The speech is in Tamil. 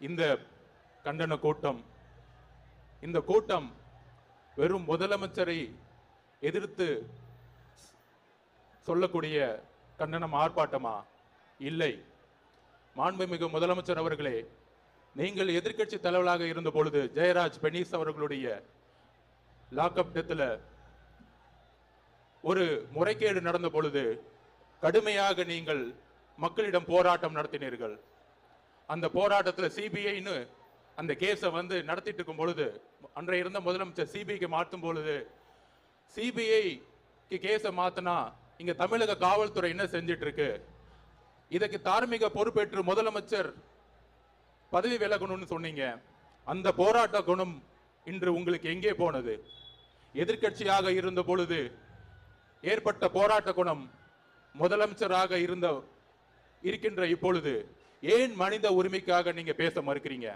இந்த கண்டன கூட்டம், இந்த கூட்டம் வெறும் முதலமைச்சரை எதிர்த்து சொல்லக்கூடிய கண்டனம் ஆர்ப்பாட்டமா? இல்லை. மாண்புமிகு முதலமைச்சர் அவர்களே, நீங்கள் எதிர்க்கட்சி தலைவராக இருந்த பொழுது ஜெயராஜ் பெனீஸ் அவர்களுடைய லாக்அப் டெத்தில் ஒரு முறைகேடு நடந்த பொழுது கடுமையாக நீங்கள் மக்களிடம் போராட்டம் நடத்தினீர்கள். அந்த போராட்டத்தில் சிபிஐன்னு அந்த கேஸை நடத்திட்டு இருக்கும் பொழுது, அன்றைய இருந்த முதலமைச்சர் சிபிஐக்கு மாற்றும் பொழுது, சிபிஐக்கு கேஸை மாத்தினா இங்க தமிழக காவல்துறை என்ன செஞ்சிட்டு இருக்கு, இதற்கு தார்மீக பொறுப்பேற்று முதலமைச்சர் பதவி விலகணும்னு சொன்னீங்க. அந்த போராட்ட குணம் இன்று உங்களுக்கு எங்கே போனது? எதிர்க்கட்சியாக இருந்த பொழுது ஏற்பட்ட போராட்ட குணம் முதலமைச்சராக இருக்கின்ற இப்பொழுது ஏன் மனித உரிமைக்காக நீங்க பேச மறுக்கிறீங்க?